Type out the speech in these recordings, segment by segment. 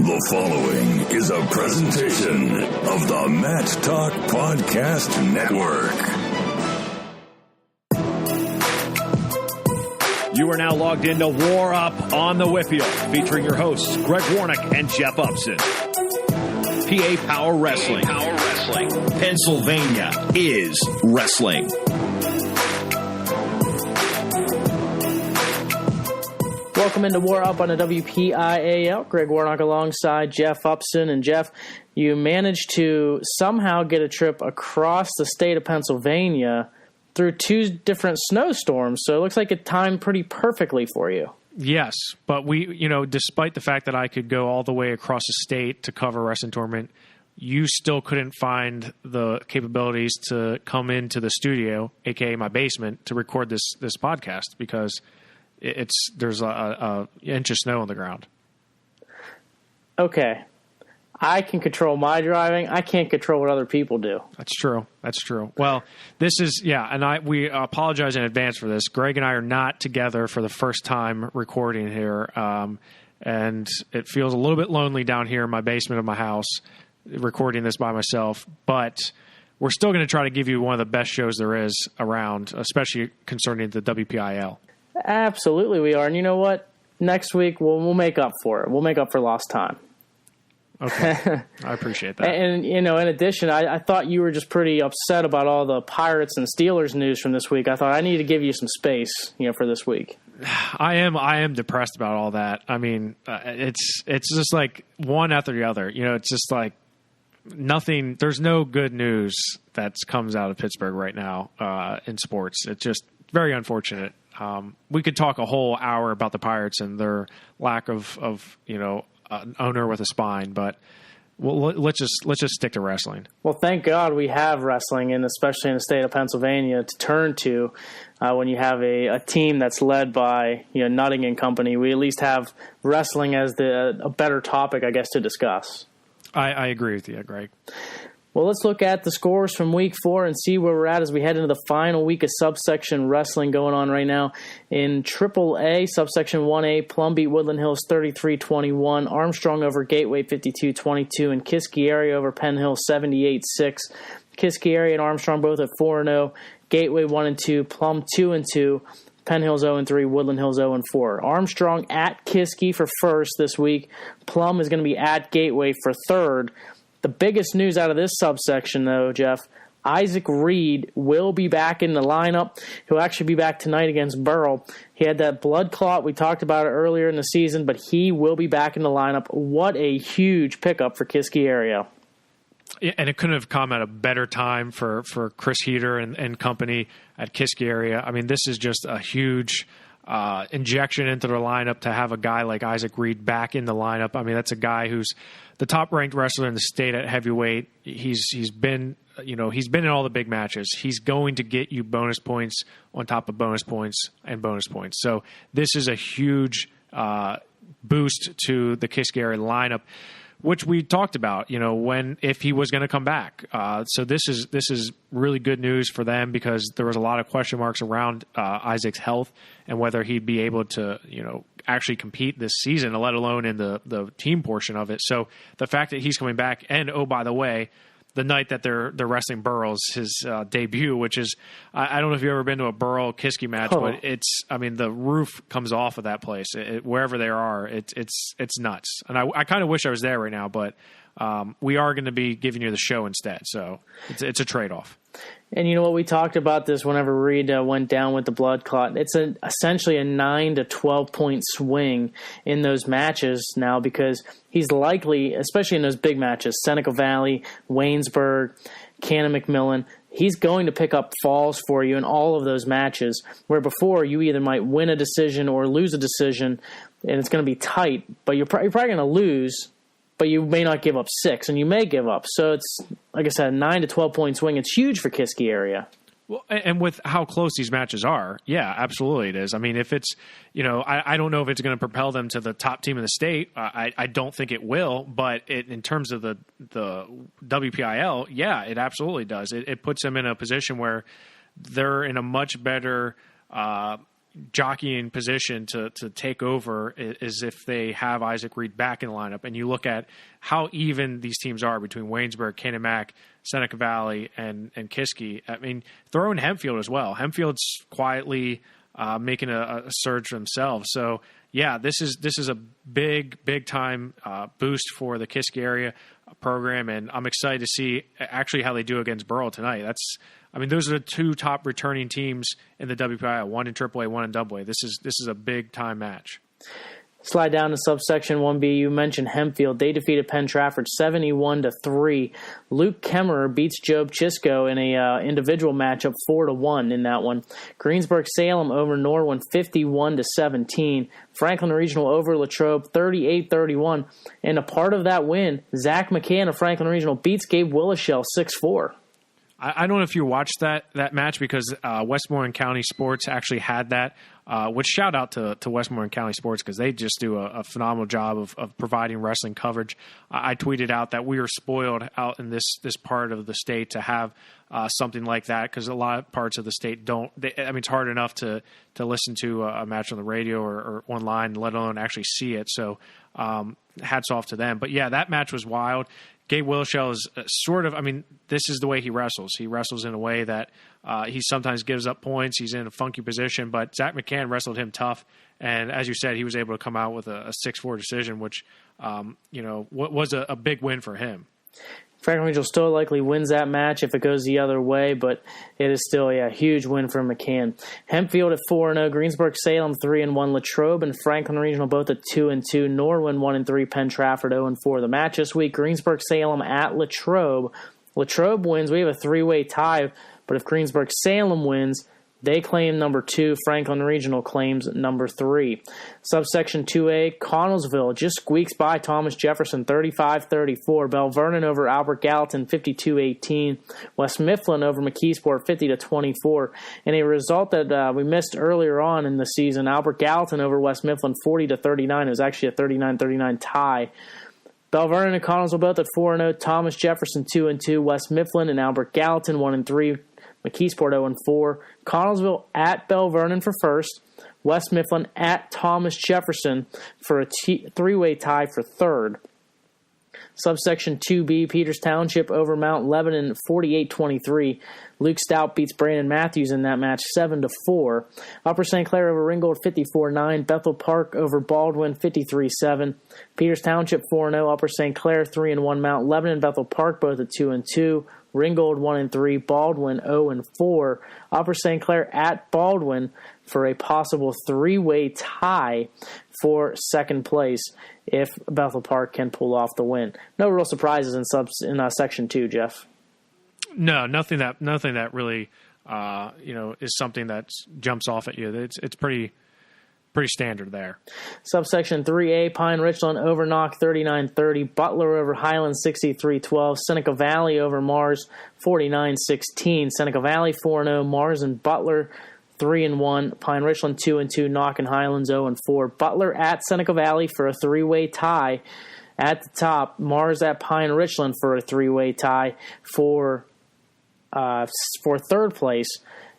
The following is a presentation of the Mat Talk Podcast Network. You are now logged into WarUp on the WPIAL, featuring your hosts, Greg Warnock and Jeff Upson. PAW Wrestling. Pennsylvania is wrestling. Welcome into WarUp on the WPIAL. Greg Warnock alongside Jeff Upson. And Jeff, you managed to somehow get a trip across the state of Pennsylvania through two different snowstorms. So it looks like it timed pretty perfectly for you. Yes, but despite the fact that I could go all the way across the state to cover a wrestling tournament, you still couldn't find the capabilities to come into the studio, aka my basement, to record this podcast because there's a inch of snow on the ground. Okay. I can control my driving. I can't control what other people do. That's true. Well, this is, and we apologize in advance for this. Greg and I are not together for the first time recording here, and it feels a little bit lonely down here in my basement of my house recording this by myself, but we're still going to try to give you one of the best shows there is around, especially concerning the WPIAL. Absolutely we are. And you know what? Next week we'll make up for it. We'll make up for lost time. Okay. I appreciate that. And in addition, I thought you were just pretty upset about all the Pirates and Steelers news from this week. I thought I need to give you some space, for this week. I am depressed about all that. I mean, it's just like one after the other. It's just like nothing. There's no good news that comes out of Pittsburgh right now in sports. It's just very unfortunate. We could talk a whole hour about the Pirates and their lack of an owner with a spine, but let's just stick to wrestling. Well, thank God we have wrestling, and especially in the state of Pennsylvania, to turn to when you have a team that's led by Nutting and company. We at least have wrestling as a better topic, I guess, to discuss. I agree with you, Greg. Well, let's look at the scores from Week 4 and see where we're at as we head into the final week of subsection wrestling going on right now. In AAA, subsection 1A, Plum beat Woodland Hills 33-21, Armstrong over Gateway 52-22, and Kiski area over Penn Hill 78-6. Kiski area and Armstrong both at 4-0, Gateway 1-2, Plum 2-2, Penn Hills 0-3, Woodland Hills 0-4. Armstrong at Kiski for first this week. Plum is going to be at Gateway for third. The biggest news out of this subsection, though, Jeff, Isaac Reid will be back in the lineup. He'll actually be back tonight against Burrell. He had that blood clot. We talked about it earlier in the season, but he will be back in the lineup. What a huge pickup for Kiski area. Yeah, and it couldn't have come at a better time for Chris Heater and company at Kiski area. I mean, this is just a huge injection into the lineup to have a guy like Isaac Reid back in the lineup. I mean, that's a guy who's the top-ranked wrestler in the state at heavyweight. He's been in all the big matches. He's going to get you bonus points on top of bonus points and bonus points. So this is a huge boost to the Kiski area lineup, which we talked about, if he was going to come back. So this is really good news for them because there was a lot of question marks around Isaac's health and whether he'd be able to, actually compete this season, let alone in the team portion of it. So the fact that he's coming back, and oh, by the way, the night that they're wrestling Burrell's his debut, which is, I don't know if you've ever been to a Burrell Kiski match, but the roof comes off of that place. Wherever they are, it's nuts. And I kind of wish I was there right now, but we are going to be giving you the show instead. So it's a trade-off. And you know what? We talked about this whenever Reid went down with the blood clot. It's essentially a 9 to 12 point swing in those matches now because he's likely, especially in those big matches, Seneca Valley, Waynesburg, Cannon McMillan, he's going to pick up falls for you in all of those matches, where before you either might win a decision or lose a decision, and it's going to be tight, but you're probably going to lose, but you may not give up 6, and you may give up. So it's, like I said, a 9 to 12 point swing. It's huge for Kiski area. Well, and with how close these matches are, yeah, absolutely it is. I mean, if it's, I don't know if it's going to propel them to the top team in the state. I don't think it will, but in terms of the WPIAL, yeah, it absolutely does. It puts them in a position where they're in a much better jockeying position to take over is if they have Isaac Reid back in the lineup. And you look at how even these teams are between Waynesburg, Canon-Mac, Seneca Valley, and Kiski. I mean, throw in Hempfield as well. Hempfield's quietly making a surge for themselves. So, yeah, this is a big time boost for the Kiski area program, and I'm excited to see actually how they do against Burrell tonight. Those are the two top returning teams in the WPIAL, one in AAA, one in AA. This is a big time match. Slide down to subsection 1B. You mentioned Hempfield. They defeated Penn Trafford 71-3. Luke Kemmerer beats Job Chisco in a individual matchup 4-1 in that one. Greensburg-Salem over Norwin 51-17. Franklin Regional over Latrobe 38-31. And a part of that win, Zach McCann of Franklin Regional beats Gabe Willishell 6-4. I don't know if you watched that match because Westmoreland County Sports actually had that, which shout out to Westmoreland County Sports because they just do a phenomenal job of providing wrestling coverage. I tweeted out that we are spoiled out in this part of the state to have something like that because a lot of parts of the state don't. It's hard enough to listen to a match on the radio or online, let alone actually see it. So hats off to them. But, yeah, that match was wild. Gabe Willishell is this is the way he wrestles. He wrestles in a way that he sometimes gives up points. He's in a funky position, but Zach McCann wrestled him tough. And as you said, he was able to come out with a 6-4 decision, which, was a big win for him. Franklin Regional still likely wins that match if it goes the other way, but it is still a huge win for McCann. Hempfield at 4-0, Greensburg-Salem 3-1, Latrobe and Franklin Regional both at 2-2, Norwin 1-3, Penn Trafford 0-4. The match this week, Greensburg-Salem at Latrobe. Latrobe wins, we have a 3-way tie, but if Greensburg-Salem wins, they claim number 2. Franklin Regional claims number 3. Subsection 2A, Connellsville just squeaks by Thomas Jefferson 35-34. Bell Vernon over Albert Gallatin 52-18. West Mifflin over McKeesport 50-24. And a result that we missed earlier on in the season, Albert Gallatin over West Mifflin 40-39. It was actually a 39-39 tie. Bell Vernon and Connellsville both at 4-0. Thomas Jefferson 2-2. West Mifflin and Albert Gallatin 1-3. McKeesport 0-4. Connellsville at Bell Vernon for first. West Mifflin at Thomas Jefferson for a 3-way tie for third. Subsection 2B, Peters Township over Mount Lebanon 48-23. Luke Stout beats Brandon Matthews in that match 7-4. Upper St. Clair over Ringgold 54-9. Bethel Park over Baldwin 53-7. Peters Township 4-0. Upper St. Clair 3-1. Mount Lebanon and Bethel Park both at 2-2. Ringgold 1-3, Baldwin 0-4. Upper St. Clair at Baldwin for a possible 3-way tie for second place if Bethel Park can pull off the win. No real surprises in Section 2, Jeff. No, nothing that really is something that jumps off at you. It's pretty standard there. Subsection 3A, Pine Richland over Knock 39-30. Butler over Highlands 63-12. Seneca Valley over Mars 49-16. Seneca Valley 4-0. Mars and Butler 3-1. Pine Richland 2-2. Knock and Highlands 0-4. Butler at Seneca Valley for a 3-way tie. At the top, Mars at Pine Richland for a 3-way tie for third place.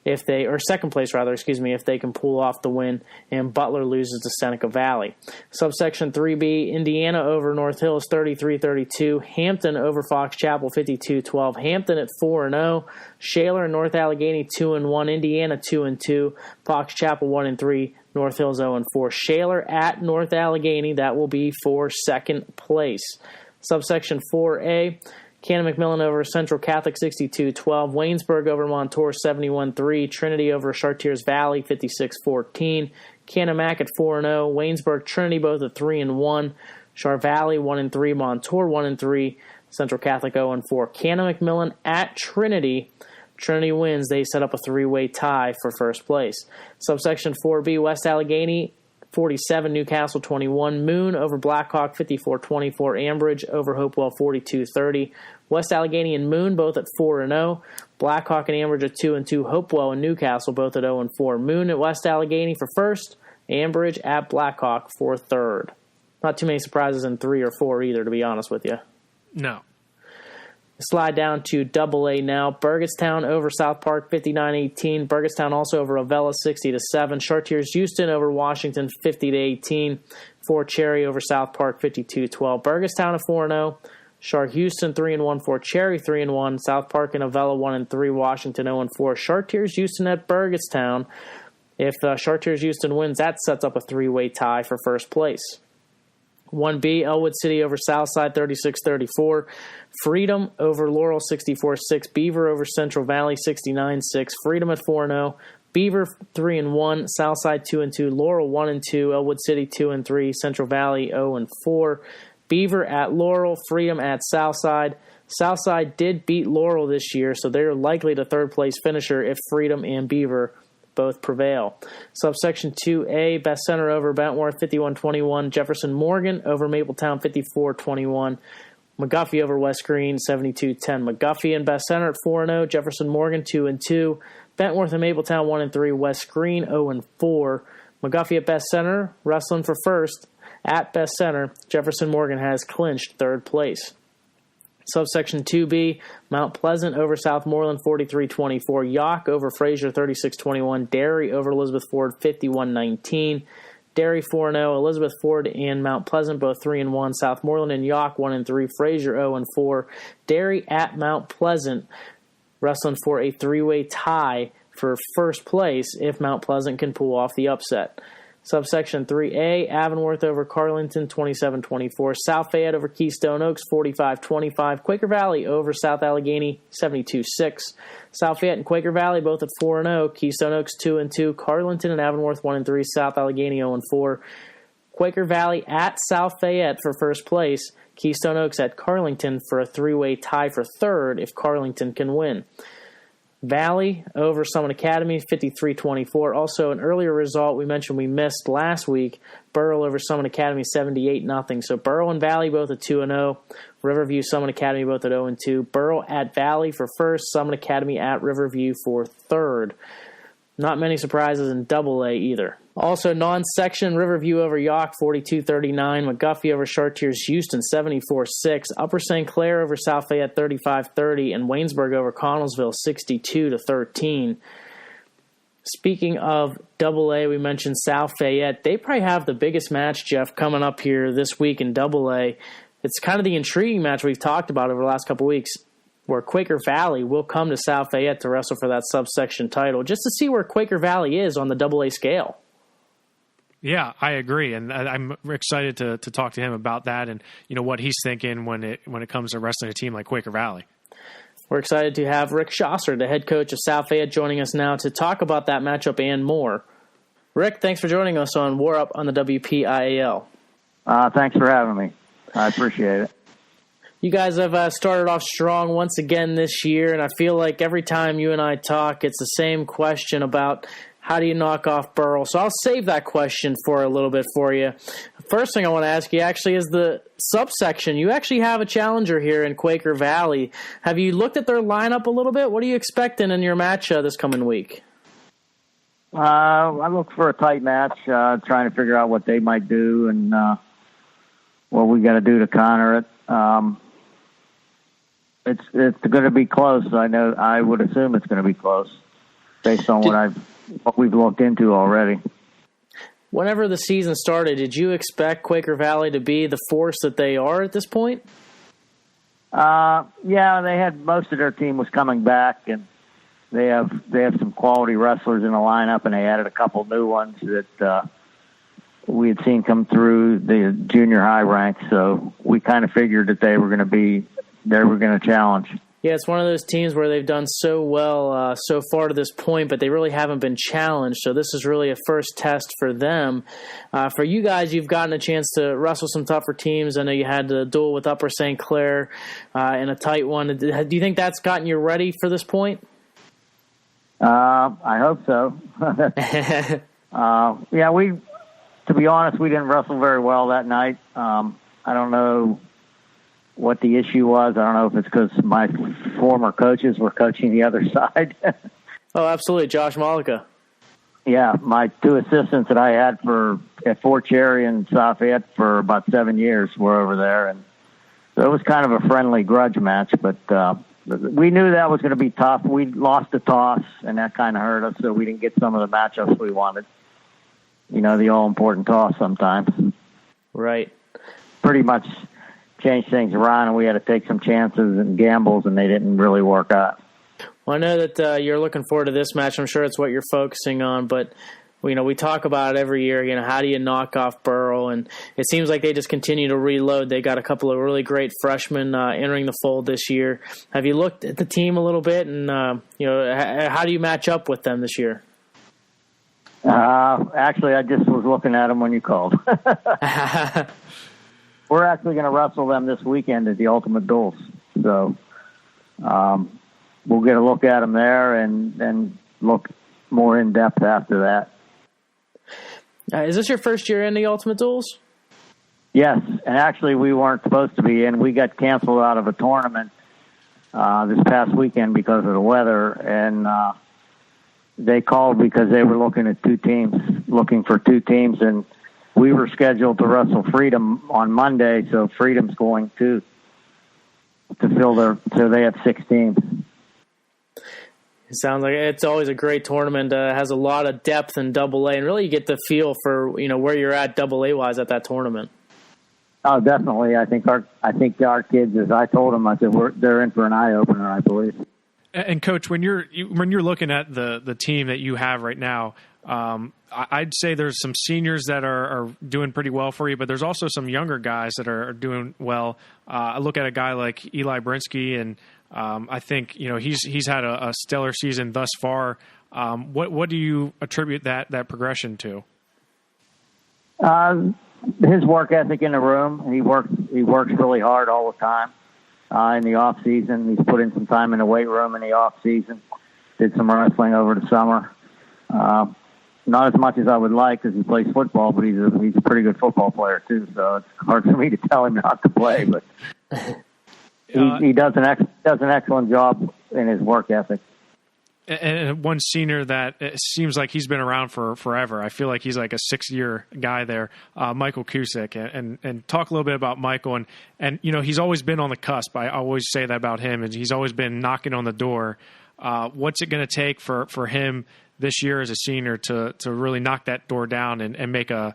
Second place, if they can pull off the win, and Butler loses to Seneca Valley. Subsection 3B, Indiana over North Hills 33-32. Hampton over Fox Chapel 52-12. Hampton at 4-0. Shaler and North Allegheny 2-1. Indiana 2-2. Fox Chapel 1-3. North Hills 0-4. Shaler at North Allegheny, that will be for second place. Subsection 4A, Cannon-McMillan over Central Catholic 62-12. Waynesburg over Montour 71-3. Trinity over Chartiers Valley 56-14. Cannon-Mac at 4-0. Waynesburg, Trinity both at 3-1. Char Valley 1-3. Montour 1-3. Central Catholic 0-4. Cannon-McMillan at Trinity. Trinity wins. They set up a 3-way tie for first place. Subsection 4B, West Allegheny 47, Newcastle 21. Moon over Blackhawk 54-24. Ambridge over Hopewell 42-30. West Allegheny and Moon both at 4-0. Blackhawk and Ambridge at 2-2. Hopewell and Newcastle both at 0-4. Moon at West Allegheny for first. Ambridge at Blackhawk for third. Not too many surprises in 3 or 4 either, to be honest with you. No. Slide down to AA now. Burgettstown over South Park 59-18. Burgettstown also over Avella 60-7. Chartiers Houston over Washington 50-18. Fort Cherry over South Park 52-12. Burgettstown 4-0. Char Houston 3-1. Fort Cherry 3-1. South Park and Avella 1-3. Washington 0-4. Chartiers Houston at Burgettstown. If Chartiers Houston wins, that sets up a three-way tie for first place. 1B, Elwood City over Southside 36-34. Freedom over Laurel 64-6. Beaver over Central Valley 69-6. Freedom at 4-0. Beaver 3-1. Southside 2-2. Laurel 1-2. Elwood City 2-3. Central Valley 0-4. Beaver at Laurel. Freedom at Southside. Southside did beat Laurel this year, so they're likely to third place finisher if Freedom and Beaver both prevail. Subsection 2A, Best Center over Bentworth 51-21. Jefferson Morgan over Mapletown 54-21. McGuffey over West Green 72-10. McGuffey and Best Center at 4-0. Jefferson Morgan 2-2. Bentworth and Mapletown 1-3. West Green 0-4. McGuffey at Best Center wrestling for first at Best Center. Jefferson Morgan has clinched third place. Subsection 2B, Mount Pleasant over Southmoreland 43-24. Yock over Fraser 36-21. Derry over Elizabeth Ford 51-19. Derry 4-0. Elizabeth Ford and Mount Pleasant both 3-1. Southmoreland and Yock 1-3. Fraser 0-4. Derry at Mount Pleasant wrestling for a three-way tie for first place if Mount Pleasant can pull off the upset. Subsection 3A, Avonworth over Carlington, 27-24. South Fayette over Keystone Oaks, 45-25. Quaker Valley over South Allegheny, 72-6. South Fayette and Quaker Valley both at 4-0. Keystone Oaks 2-2. Carlington and Avonworth 1-3. South Allegheny 0-4. Quaker Valley at South Fayette for first place. Keystone Oaks at Carlington for a three-way tie for third if Carlington can win. Valley over Summit Academy, 53-24. Also, an earlier result we mentioned we missed last week, Burrell over Summit Academy, 78-0. So Burrell and Valley both at 2-0. Riverview, Summit Academy both at 0-2. Burrell at Valley for first. Summit Academy at Riverview for third. Not many surprises in AA either. Also, non-section, Riverview over Yock, 42-39. McGuffey over Chartiers Houston, 74-6. Upper St. Clair over South Fayette, 35-30. And Waynesburg over Connellsville, 62-13. Speaking of AA, we mentioned South Fayette. They probably have the biggest match, Jeff, coming up here this week in AA. It's kind of the intriguing match we've talked about over the last couple weeks, where Quaker Valley will come to South Fayette to wrestle for that subsection title, just to see where Quaker Valley is on the AA scale. Yeah, I agree, and I'm excited to talk to him about that and what he's thinking when it comes to wrestling a team like Quaker Valley. We're excited to have Rick Chaussard, the head coach of South Fayette, joining us now to talk about that matchup and more. Rick, thanks for joining us on WarUp on the WPIAL. Thanks for having me. I appreciate it. You guys have started off strong once again this year, and I feel like every time you and I talk, it's the same question about how do you knock off Burrell. So I'll save that question for a little bit for you. First thing I want to ask you actually is the subsection. You actually have a challenger here in Quaker Valley. Have you looked at their lineup a little bit? What are you expecting in your match this coming week? I look for a tight match, trying to figure out what they might do and what we got to do to counter it. It's going to be close. I would assume it's going to be close based on what we've looked into already. Whenever the season started, did you expect Quaker Valley to be the force that they are at this point? Yeah, they had most of their team was coming back, and they have some quality wrestlers in the lineup, and they added a couple new ones that we had seen come through the junior high ranks. So we kind of figured that they were going to challenge. Yeah, it's one of those teams where they've done so well so far to this point, but they really haven't been challenged. So this is really a first test for them. For you guys, you've gotten a chance to wrestle some tougher teams. I know you had to duel with Upper St. Clair in a tight one. Do you think that's gotten you ready for this point? I hope so. Yeah, to be honest, we didn't wrestle very well that night. I don't know what the issue was. I don't know if it's because my former coaches were coaching the other side. Oh, absolutely. Josh Malika. Yeah, my two assistants that I had at Fort Cherry and Fayette for about 7 years were over there, and So it was kind of a friendly grudge match, but we knew that was going to be tough. We lost the toss, and that kind of hurt us, so we didn't get some of the matchups we wanted. You know, the all-important toss sometimes. Right. Pretty much changed things around, and we had to take some chances and gambles, and they didn't really work out. Well, I know that you're looking forward to this match. I'm sure it's what you're focusing on, but you know, we talk about it every year. You know, how do you knock off Burrell? And it seems like they just continue to reload. They got a couple of really great freshmen entering the fold this year. Have you looked at the team a little bit, and you know, how do you match up with them this year? Actually, I just was looking at them when you called. We're actually going to wrestle them this weekend at the Ultimate Duels. So we'll get a look at them there and then look more in depth after that. Is this your first year in the Ultimate Duels? Yes, and actually we weren't supposed to be in. We got canceled out of a tournament this past weekend because of the weather, and they called because they were looking for two teams, and we were scheduled to wrestle Freedom on Monday, so Freedom's going to fill so they have 6 teams. It sounds like it's always a great tournament. Has a lot of depth in AA, and really you get the feel for, you know, where you're at AA wise at that tournament. Oh, definitely. I think our kids, as I told them, I said they're in for an eye opener, I believe. And Coach, when you're looking at the team that you have right now, I'd say there's some seniors that are doing pretty well for you, but there's also some younger guys that are doing well. I look at a guy like Eli Brinsky, and I think, you know, he's had a stellar season thus far. What do you attribute that progression to? His work ethic in the room. He works really hard all the time. In the off season, he's put in some time in the weight room in the off season. Did some wrestling over the summer. Not as much as I would like because he plays football, but he's a pretty good football player too. So it's hard for me to tell him not to play, but he does an excellent job in his work ethic. And one senior that it seems like he's been around for forever. I feel like he's like a 6-year guy there, Michael Cusick. And talk a little bit about Michael. And you know, he's always been on the cusp. I always say that about him. And he's always been knocking on the door. What's it going to take for him this year as a senior to really knock that door down and make a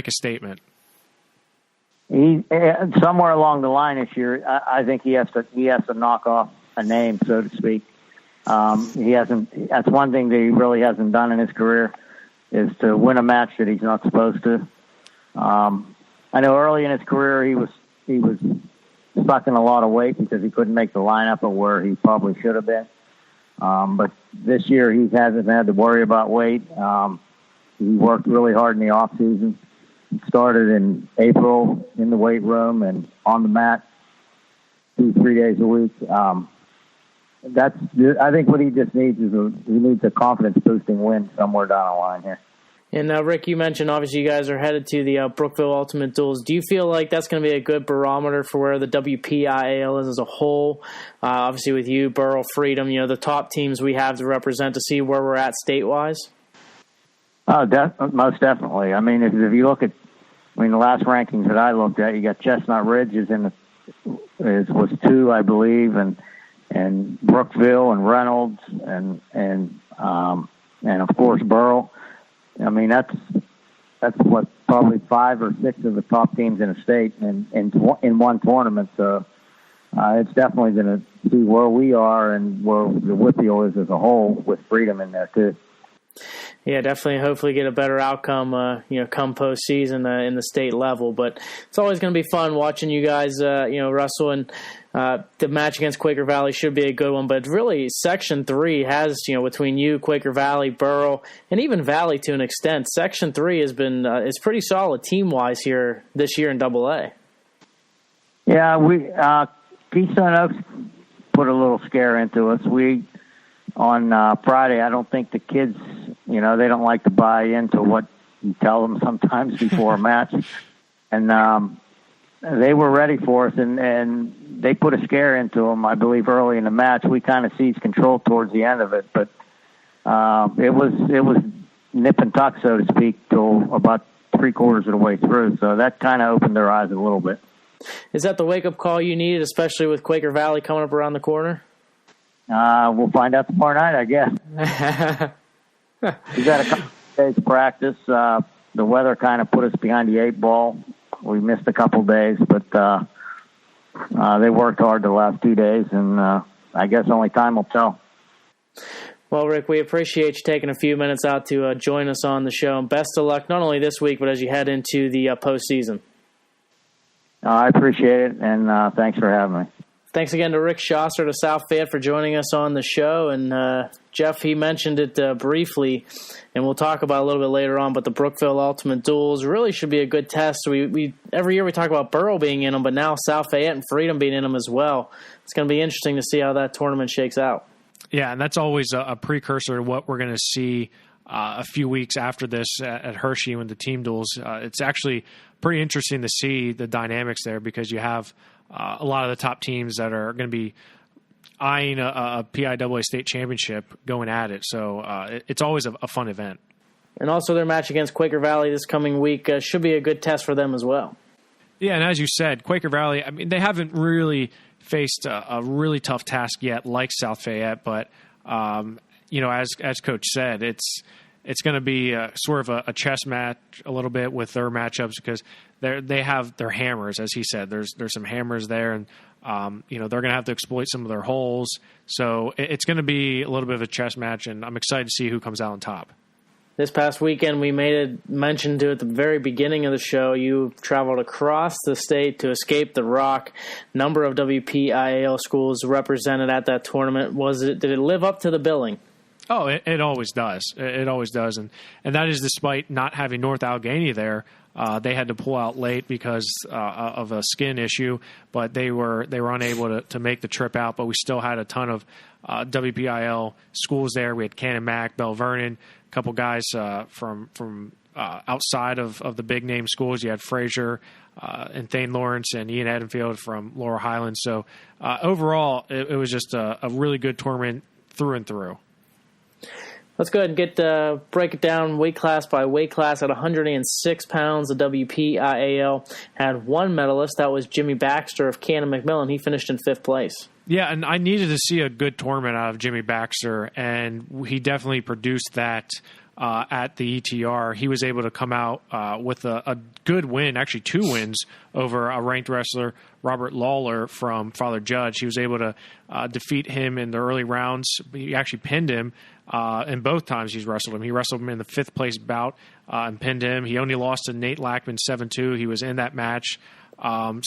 statement? He somewhere along the line this year, I think he has to knock off a name, so to speak. He hasn't. That's one thing that he really hasn't done in his career, is to win a match that he's not supposed to. I know early in his career he was sucking a lot of weight because he couldn't make the lineup of where he probably should have been. But this year he hasn't had to worry about weight. He worked really hard in the off season. He started in April in the weight room and on the mat 2-3 days a week. I think what he just needs is he needs a confidence boosting win somewhere down the line here. And Rick, you mentioned obviously you guys are headed to the Brookville Ultimate Duels. Do you feel like that's going to be a good barometer for where the WPIAL is as a whole? Obviously with you, Burrell, Freedom, you know, the top teams we have to represent to see where we're at state-wise? Oh, most definitely. I mean, if you look at, the last rankings that I looked at, you got Chestnut Ridge was 2, I believe, and Brookville and Reynolds and of course Burrell. I mean, that's what probably 5 or 6 of the top teams in the state in one tournament. So it's definitely going to see where we are and where the WPIAL is as a whole, with Freedom in there too. Yeah, definitely. Hopefully, get a better outcome. Come postseason in the state level. But it's always going to be fun watching you guys. Wrestle, and the match against Quaker Valley should be a good one. But really, Section 3 has, between you, Quaker Valley, Burrell, and even Valley to an extent, Section 3 has been is pretty solid team wise here this year in AA. Yeah, we Keystone Oaks put a little scare into us. On Friday, I don't think the kids, they don't like to buy into what you tell them sometimes before a match. And they were ready for us, and they put a scare into them, I believe, early in the match. We kind of seized control towards the end of it, but it was nip and tuck, so to speak, till about 3/4 of the way through. So that kind of opened their eyes a little bit. Is that the wake-up call you needed, especially with Quaker Valley coming up around the corner? We'll find out tomorrow night, I guess. We've got a couple of days of practice. The weather kind of put us behind the 8 ball. We missed a couple of days, but they worked hard the last 2 days, and I guess only time will tell. Well, Rick, we appreciate you taking a few minutes out to join us on the show. And best of luck, not only this week, but as you head into the postseason. I appreciate it, and thanks for having me. Thanks again to Rick Chaussard of South Fayette for joining us on the show. And Jeff, he mentioned it briefly, and we'll talk about it a little bit later on, but the Brookville Ultimate Duels really should be a good test. We every year we talk about Borough being in them, but now South Fayette and Freedom being in them as well. It's going to be interesting to see how that tournament shakes out. Yeah, and that's always a precursor to what we're going to see a few weeks after this at Hershey when the team duels. It's actually pretty interesting to see the dynamics there because you have a lot of the top teams that are going to be eyeing a PIAA state championship going at it. So it's always a fun event. And also their match against Quaker Valley this coming week should be a good test for them as well. Yeah, and as you said, Quaker Valley, I mean, they haven't really faced a really tough task yet like South Fayette, but, as Coach said, it's going to be sort of a chess match a little bit with their matchups because they have their hammers, as he said. There's some hammers there, and they're going to have to exploit some of their holes. So it's going to be a little bit of a chess match, and I'm excited to see who comes out on top. This past weekend, we made it mention to at the very beginning of the show, you traveled across the state to escape the rock. Number of WPIAL schools represented at that tournament. Did it live up to the billing? Oh, it always does. It always does. And that is despite not having North Allegheny there. They had to pull out late because of a skin issue, but they were unable to make the trip out. But we still had a ton of WPIAL schools there. We had Cannon Mac, Bell Vernon, a couple guys from outside of the big name schools. You had Fraser and Thane Lawrence and Ian Edenfield from Laurel Highlands. So overall, it was just a really good tournament through and through. Let's go ahead and break it down weight class by weight class. At 106 pounds, the WPIAL had one medalist. That was Jimmy Baxter of Cannon McMillan. He finished in 5th place. Yeah, and I needed to see a good tournament out of Jimmy Baxter, and he definitely produced that at the ETR. He was able to come out with a good win, actually 2 wins, over a ranked wrestler, Robert Lawler from Father Judge. He was able to defeat him in the early rounds. He actually pinned him. And both times he's wrestled him. He wrestled him in the 5th place bout and pinned him. He only lost to Nate Lackman 7-2. He was in that match. And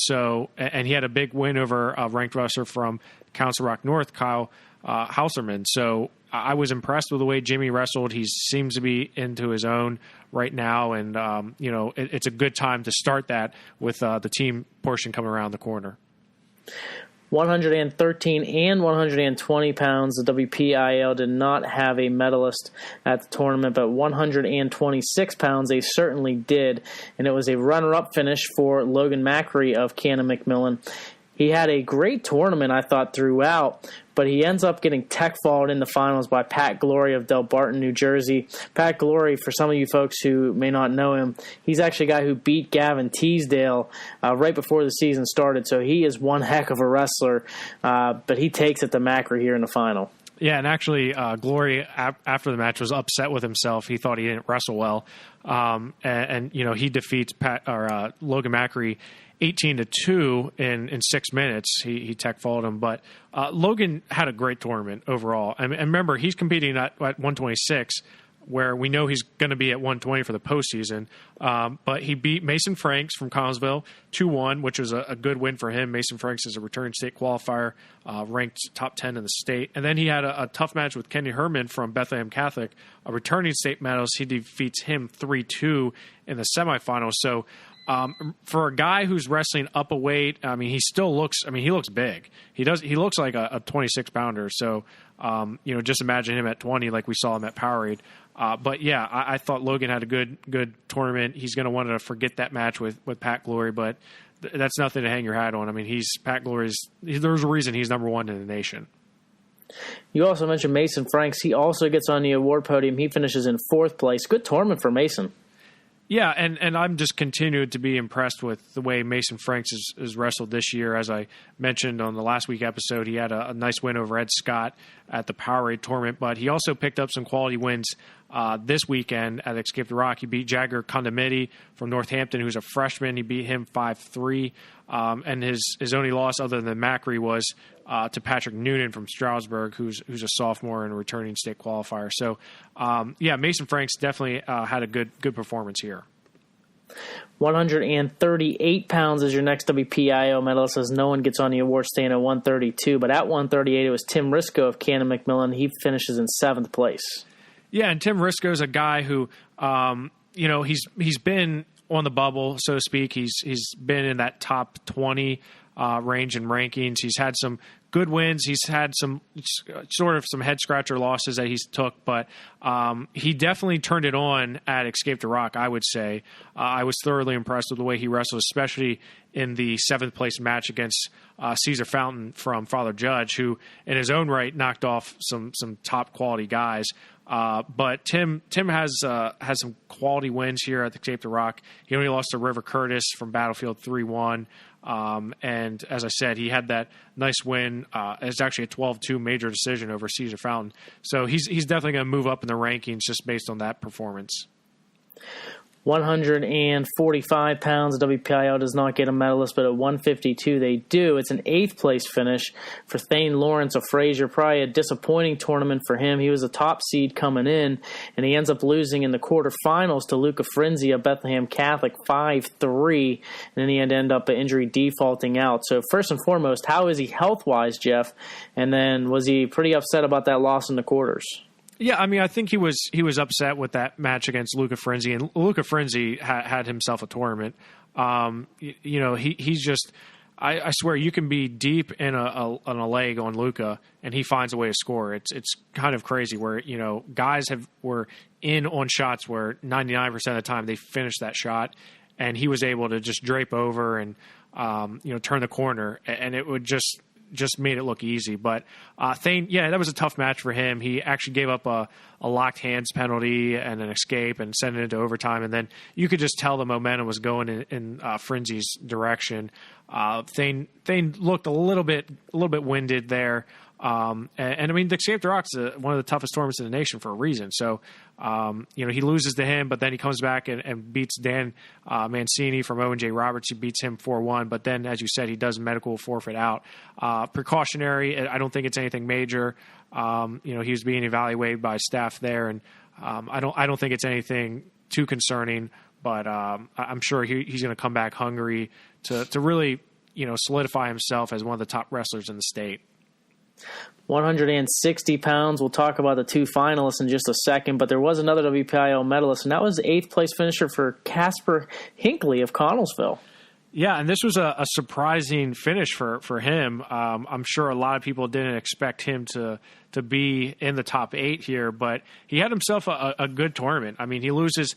he had a big win over a ranked wrestler from Council Rock North, Kyle Hauserman. So I was impressed with the way Jimmy wrestled. He seems to be into his own right now. And, it's a good time to start that with the team portion coming around the corner. 113 and 120 pounds, the WPIAL did not have a medalist at the tournament, but 126 pounds they certainly did, and it was a runner-up finish for Logan Macri of Cannon McMillan. He had a great tournament, I thought, throughout, but he ends up getting tech-falled in the finals by Pat Glory of Del Barton, New Jersey. Pat Glory, for some of you folks who may not know him, he's actually a guy who beat Gavin Teasdale right before the season started, so he is one heck of a wrestler, but he takes it to Macri here in the final. Yeah, and actually, Glory, after the match, was upset with himself. He thought he didn't wrestle well, and he defeats Logan Macri 18-2 in 6 minutes. He tech followed him, but Logan had a great tournament overall. And remember, he's competing at 126, where we know he's going to be at 120 for the postseason. But he beat Mason Franks from Collinsville 2-1, which was a good win for him. Mason Franks is a returning state qualifier, ranked top 10 in the state. And then he had a tough match with Kenny Herman from Bethlehem Catholic, a returning state medalist. He defeats him 3-2 in the semifinals. So for a guy who's wrestling up a weight, he looks big. He looks like a 26-pounder. So, just imagine him at 20 like we saw him at Powerade. But yeah, I thought Logan had a good tournament. He's going to want to forget that match with Pat Glory, but that's nothing to hang your hat on. Pat Glory's, there's a reason he's number 1 in the nation. You also mentioned Mason Franks. He also gets on the award podium. He finishes in 4th place. Good tournament for Mason. Yeah, and I'm just continued to be impressed with the way Mason Franks has wrestled this year. As I mentioned on the last week episode, he had a nice win over Ed Scott at the Powerade tournament, but he also picked up some quality wins this weekend at Escape the Rock. He beat Jagger Condamiti from Northampton, who's a freshman. He beat him 5-3, and his only loss other than Macri was to Patrick Noonan from Stroudsburg, who's a sophomore and a returning state qualifier. So, Mason Franks definitely had a good performance here. 138 pounds is your next WPIAL medalist, as no one gets on the award stand at 132. But at 138, it was Tim Risco of Cannon McMillan. He finishes in 7th place. Yeah, and Tim Risco's a guy who, he's been on the bubble, so to speak. He's been in that top 20 range in rankings. He's had some good wins. He's had some head scratcher losses that he's took, but he definitely turned it on at Escape the Rock, I would say. I was thoroughly impressed with the way he wrestled, especially in the 7th place match against Caesar Fountain from Father Judge, who in his own right knocked off some top quality guys. But Tim has some quality wins here at the Escape the Rock. He only lost to River Curtis from Battlefield 3-1. And as I said, he had that nice win. It's actually a 12-2 major decision over Caesar Fountain. So he's definitely going to move up in the rankings just based on that performance. 145 pounds. WPIAL does not get a medalist, but at 152 they do. It's an 8th place finish for Thane Lawrence of Fraser. Probably a disappointing tournament for him. He was a top seed coming in, and he ends up losing in the quarterfinals to Luca Frinzi of Bethlehem Catholic 5-3, and in the end up injury defaulting out. So first and foremost, how is he health-wise, Jeff? And then was he pretty upset about that loss in the quarters? Yeah, I mean, I think he was upset with that match against Luca Frinzi, and Luca Frinzi had himself a tournament. He's just, I swear, you can be deep in a leg on Luca, and he finds a way to score. It's kind of crazy where guys were in on shots where 99% of the time they finished that shot, and he was able to just drape over and turn the corner, and it would just made it look easy. But Thane, that was a tough match for him. He actually gave up a locked hands penalty and an escape and sent it into overtime. And then you could just tell the momentum was going in Frinzi's direction. Thane looked a little bit winded there. And I mean, the Escape the Rock's one of the toughest tournaments in the nation for a reason. So, he loses to him, but then he comes back and beats Dan Mancini from O&J Roberts. He beats him 4-1. But then, as you said, he does medical forfeit out. Precautionary. I don't think it's anything major. He was being evaluated by staff there, and I don't think it's anything too concerning. But I'm sure he's going to come back hungry to really solidify himself as one of the top wrestlers in the state. 160 pounds. We'll talk about the 2 finalists in just a second, but there was another WPIAL medalist, and that was the 8th place finisher for Casper Hinckley of Connellsville. Yeah, and this was a surprising finish for him. I'm sure a lot of people didn't expect him to be in the top 8 here, but he had himself a good tournament. I mean, he loses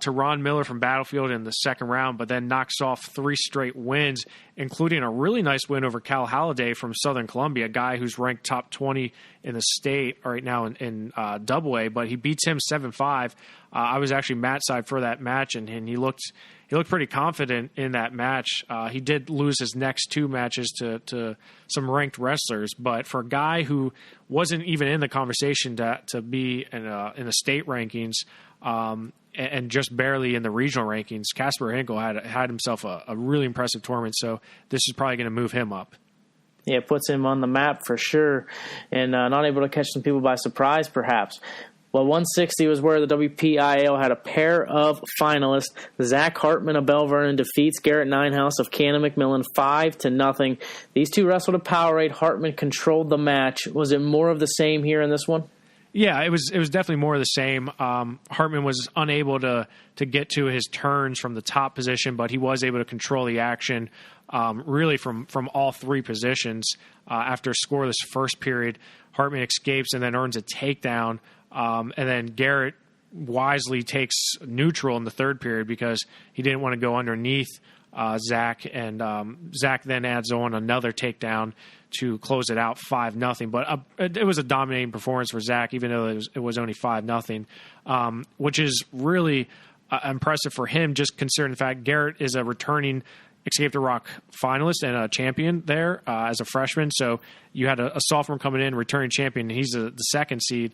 to Ron Miller from Battlefield in the second round, but then knocks off 3 straight wins, including a really nice win over Cal Halliday from Southern Columbia, a guy who's ranked top 20 in the state right now in AA, but he beats him 7-5. I was actually Matt's side for that match, and he looked pretty confident in that match. He did lose his next 2 matches to some ranked wrestlers, but for a guy who wasn't even in the conversation to be in the state rankings, and just barely in the regional rankings, Casper Hinkle had himself a really impressive tournament, so this is probably going to move him up. Yeah, it puts him on the map for sure, and not able to catch some people by surprise, perhaps. Well, 160 was where the WPIAL had a pair of finalists. Zach Hartman of Bell Vernon defeats Garrett Ninehouse of Cannon McMillan 5-0. These two wrestled a Powerade. Hartman controlled the match. Was it more of the same here in this one? Yeah, it was definitely more of the same. Hartman was unable to get to his turns from the top position, but he was able to control the action really from all 3 positions. After a scoreless first period, Hartman escapes and then earns a takedown. And then Garrett wisely takes neutral in the third period because he didn't want to go underneath Zach, and Zach then adds on another takedown to close it out 5-0. But it was a dominating performance for Zach, even though it was only 5-0, which is really impressive for him, just considering the fact Garrett is a returning Escape the Rock finalist and a champion there as a freshman. So you had a sophomore coming in, returning champion. He's the second seed.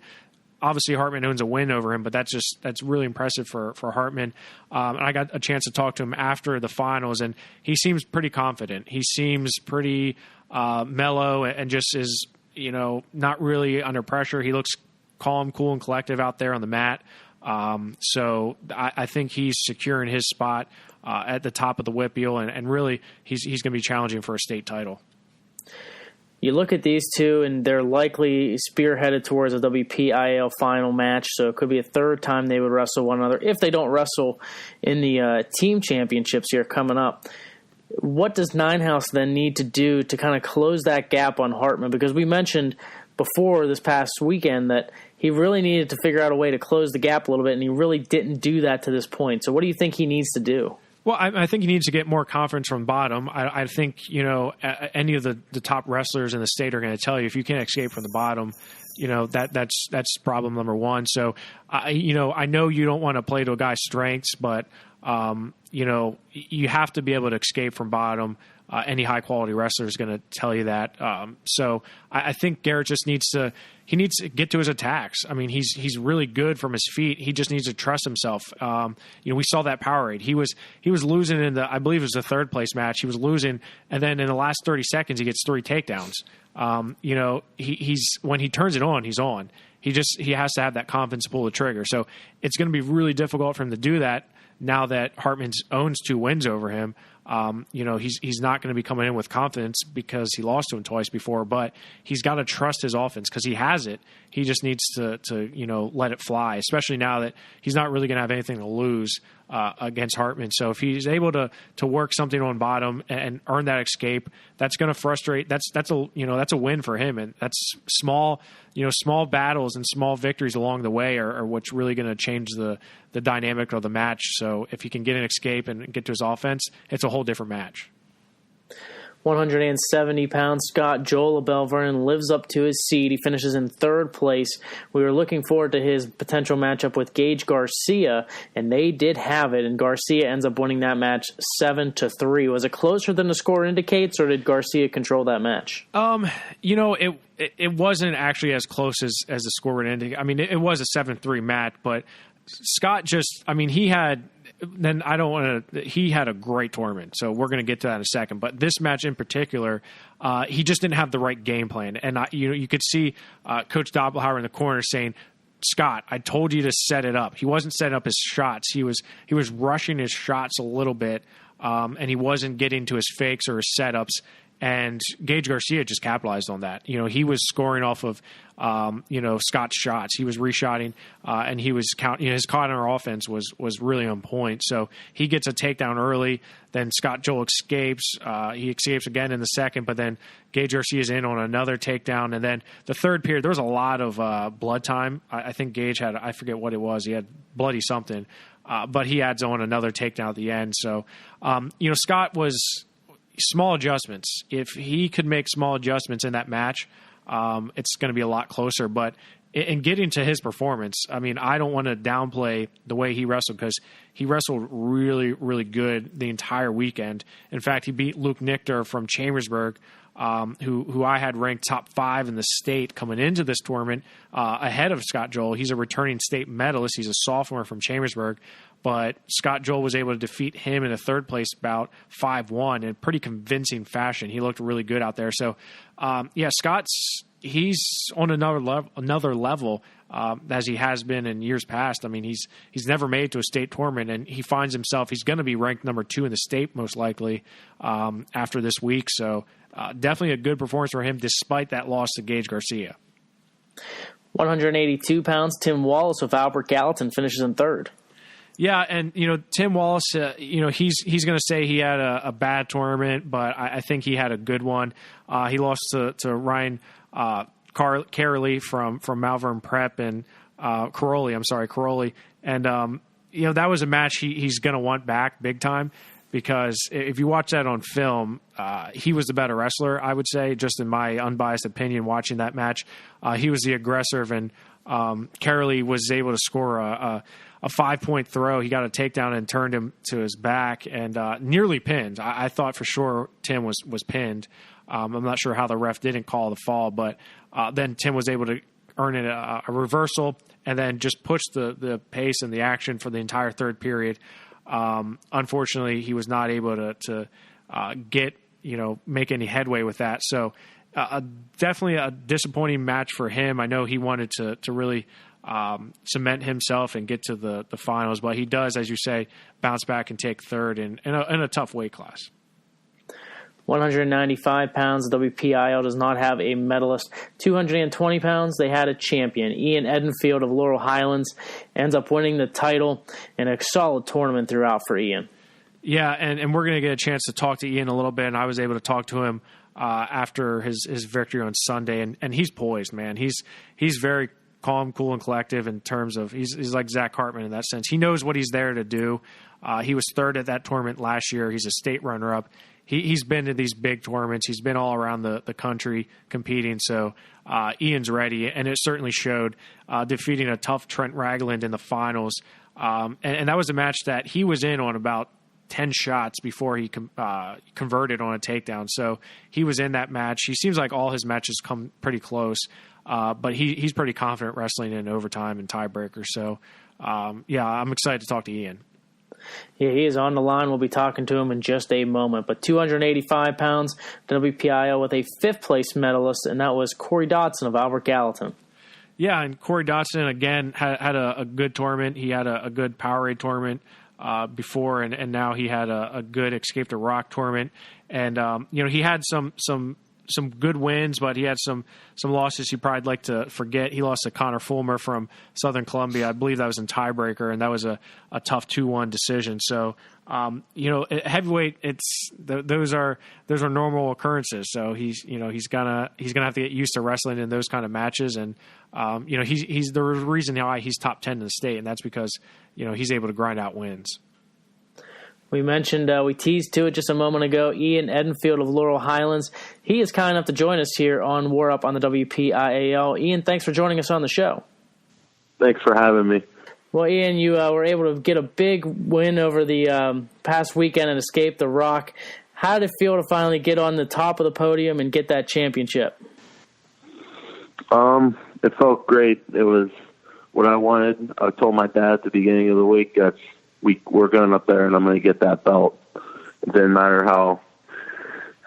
Obviously, Hartman owns a win over him, but that's really impressive for Hartman. And I got a chance to talk to him after the finals, and he seems pretty confident. He seems pretty mellow and just is, not really under pressure. He looks calm, cool, and collective out there on the mat. So I think he's securing his spot at the top of the WPIAL, and really he's going to be challenging for a state title. You look at these two, and they're likely spearheaded towards a WPIAL final match, so it could be a third time they would wrestle one another if they don't wrestle in the team championships here coming up. What does Ninehouse then need to do to kind of close that gap on Hartman? Because we mentioned before this past weekend that he really needed to figure out a way to close the gap a little bit, and he really didn't do that to this point. So what do you think he needs to do? Well, I think he needs to get more confidence from bottom. I think, any of the top wrestlers in the state are going to tell you if you can't escape from the bottom, that's problem number one. So, I know you don't want to play to a guy's strengths, but, you have to be able to escape from bottom. Any high-quality wrestler is going to tell you that. So I think Garrett just needs to get to his attacks. I mean, he's really good from his feet. He just needs to trust himself. We saw that power raid. He was losing in I believe it was the third place match. He was losing, and then in the last 30 seconds, he gets 3 takedowns. He's when he turns it on, he's on. He has to have that confidence to pull the trigger. So it's going to be really difficult for him to do that now that Hartman owns 2 wins over him. He's not going to be coming in with confidence because he lost to him twice before, but he's got to trust his offense because he has it. He just needs to let it fly, especially now that he's not really going to have anything to lose against Hartman. So if he's able to work something on bottom and earn that escape, that's going to frustrate. That's a win for him, and that's small battles and small victories along the way are what's really going to change the dynamic of the match. So if he can get an escape and get to his offense, it's a whole different match. 170-pound Scott Joel of Belle Vernon lives up to his seed. He finishes in third place. We were looking forward to his potential matchup with Gage Garcia, and they did have it, and Garcia ends up winning that match 7-3. Was it closer than the score indicates, or did Garcia control that match? It wasn't actually as close as the score would indicate. I mean, it was a 7-3 match, but Scott he had a great tournament, so we're going to get to that in a second. But this match in particular, he just didn't have the right game plan. And you could see Coach Doppelhauer in the corner saying, "Scott, I told you to set it up." He wasn't setting up his shots. He was rushing his shots a little bit, and he wasn't getting to his fakes or his setups. And Gage Garcia just capitalized on that. He was scoring off of, Scott's shots. He was reshotting, and he was counting. His counter offense was really on point. So he gets a takedown early. Then Scott Joel escapes. He escapes again in the second, but then Gage Garcia is in on another takedown. And then the third period, there was a lot of blood time. I think Gage had, I forget what it was. He had bloody something, but he adds on another takedown at the end. So, Scott was small adjustments. If he could make small adjustments in that match, it's going to be a lot closer. But in getting to his performance, I mean, I don't want to downplay the way he wrestled because he wrestled really, really good the entire weekend. In fact, he beat Luke Nichter from Chambersburg, who I had ranked top 5 in the state coming into this tournament, ahead of Scott Joel. He's a returning state medalist. He's a sophomore from Chambersburg. But Scott Joel was able to defeat him in a third place bout 5-1 in pretty convincing fashion. He looked really good out there. So, he's on another level as he has been in years past. I mean, he's never made it to a state tournament, and he finds himself, he's going to be ranked number 2 in the state most likely after this week. So definitely a good performance for him despite that loss to Gage Garcia. 182 pounds, Tim Wallace of Albert Gallatin finishes in third. Yeah, and, Tim Wallace, he's going to say he had a bad tournament, but I think he had a good one. He lost to Ryan Carley from Malvern Prep and Caroli. And, that was a match he's going to want back big time because if you watch that on film, he was the better wrestler, I would say, just in my unbiased opinion watching that match. He was the aggressor, and Carolee was able to score a 5-point throw. He got a takedown and turned him to his back and nearly pinned. I thought for sure Tim was pinned. I'm not sure how the ref didn't call the fall, but then Tim was able to earn it a reversal and then just push the pace and the action for the entire third period. Unfortunately, he was not able to get, make any headway with that. So definitely a disappointing match for him. I know he wanted to really cement himself and get to the finals, but he does, as you say, bounce back and take third in a tough weight class. 195 pounds, the WPIAL does not have a medalist. 220 pounds, they had a champion. Ian Edenfield of Laurel Highlands ends up winning the title in a solid tournament throughout for Ian. Yeah, and we're going to get a chance to talk to Ian a little bit, and I was able to talk to him after his victory on Sunday, and he's poised, man. He's very calm, cool, and collective in terms of he's like Zach Hartman in that sense. He knows what he's there to do. He was third at that tournament last year. He's a state runner-up. He's been to these big tournaments. He's been all around the country competing. So Ian's ready, and it certainly showed defeating a tough Trent Ragland in the finals. And that was a match that he was in on about 10 shots before he converted on a takedown. So he was in that match. He seems like all his matches come pretty close, but he's pretty confident wrestling in overtime and tiebreakers. So, I'm excited to talk to Ian. Yeah, he is on the line. We'll be talking to him in just a moment. But 285 pounds, WPIAL with a fifth-place medalist, and that was Corey Dodson of Albert Gallatin. Yeah, and Corey Dodson, again, had a good tournament. He had a good Powerade tournament before, and now he had a good Escape to Rock tournament. And, he had some good wins, but he had some losses he probably like to forget. He lost to Connor Fulmer from Southern Columbia. I believe that was in tiebreaker, and that was a tough 2-1 decision. So, heavyweight, those are normal occurrences. So he's gonna have to get used to wrestling in those kind of matches. And, he's the reason why he's top 10 in the state, and that's because, he's able to grind out wins. We mentioned, we teased to it just a moment ago, Ian Edenfield of Laurel Highlands. He is kind enough to join us here on WarUp on the WPIAL. Ian, thanks for joining us on the show. Thanks for having me. Well, Ian, you were able to get a big win over the past weekend and Escape the Rock. How did it feel to finally get on the top of the podium and get that championship? It felt great. It was what I wanted. I told my dad at the beginning of the week we're going up there and I'm going to get that belt. It didn't matter how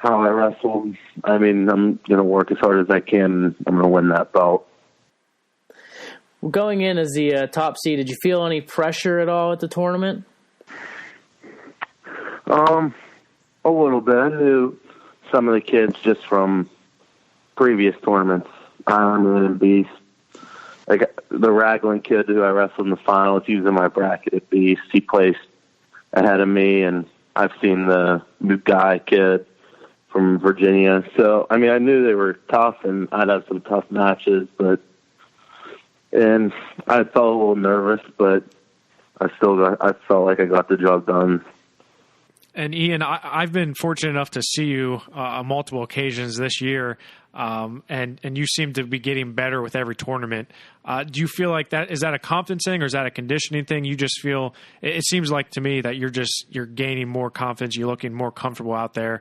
I wrestled. I mean, I'm going to work as hard as I can and I'm going to win that belt. Going in as the top seed, did you feel any pressure at all at the tournament? A little bit. I knew some of the kids just from previous tournaments, Ironman and Beast. Like the Ragland kid who I wrestled in the finals, he was in my bracket at Beast. He placed ahead of me, and I've seen the new guy kid from Virginia. So, I mean, I knew they were tough, and I'd have some tough matches, and I felt a little nervous, but I felt like I got the job done. And Ian, I've been fortunate enough to see you on multiple occasions this year, and you seem to be getting better with every tournament. Do you feel like is that a confidence thing or is that a conditioning thing? You just feel, it seems like to me that you're gaining more confidence, you're looking more comfortable out there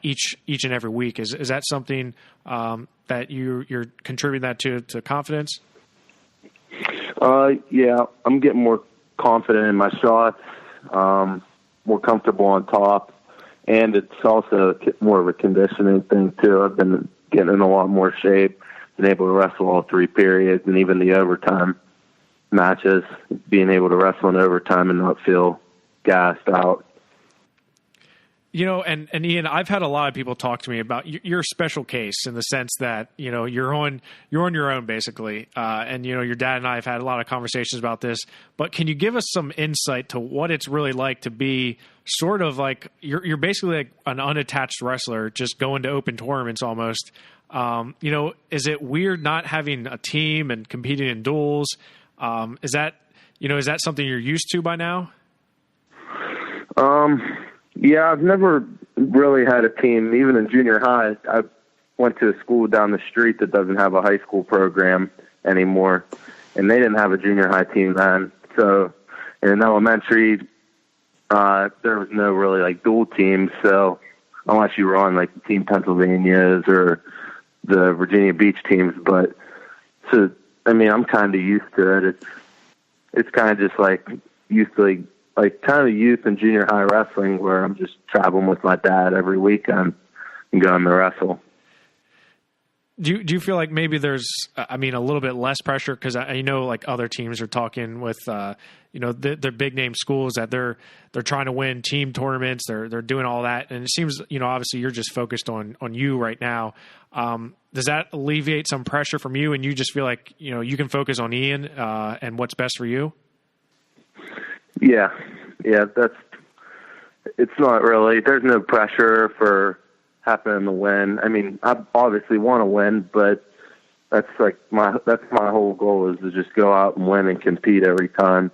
each and every week. Is that something that you're contributing that to confidence? Yeah, I'm getting more confident in my shots. More comfortable on top, and it's also more of a conditioning thing too. I've been getting in a lot more shape, been able to wrestle all 3 periods and even the overtime matches, being able to wrestle in overtime and not feel gassed out. And Ian, I've had a lot of people talk to me about your special case in the sense that, you're on your own basically. And, your dad and I have had a lot of conversations about this, but can you give us some insight to what it's really like to be sort of like, you're basically like an unattached wrestler, just going to open tournaments almost. Is it weird not having a team and competing in duels? Is that something you're used to by now? Yeah, I've never really had a team. Even in junior high, I went to a school down the street that doesn't have a high school program, anymore, and they didn't have a junior high team then. So in elementary, there was no really like dual teams. So unless you were on like the Team Pennsylvania's or the Virginia Beach teams, but so I mean, I'm kind of used to it. It's kind of just like used to like kind of youth and junior high wrestling where I'm just traveling with my dad every weekend and going to wrestle. Do you feel like maybe there's, a little bit less pressure? Because I know like other teams are talking with, their big name schools that they're trying to win team tournaments. They're doing all that. And it seems, obviously you're just focused on you right now. Does that alleviate some pressure from you? And you just feel like, you can focus on Ian and what's best for you? Yeah. It's not really, there's no pressure for happening to win. I mean, I obviously want to win, but that's my whole goal is to just go out and win and compete every time.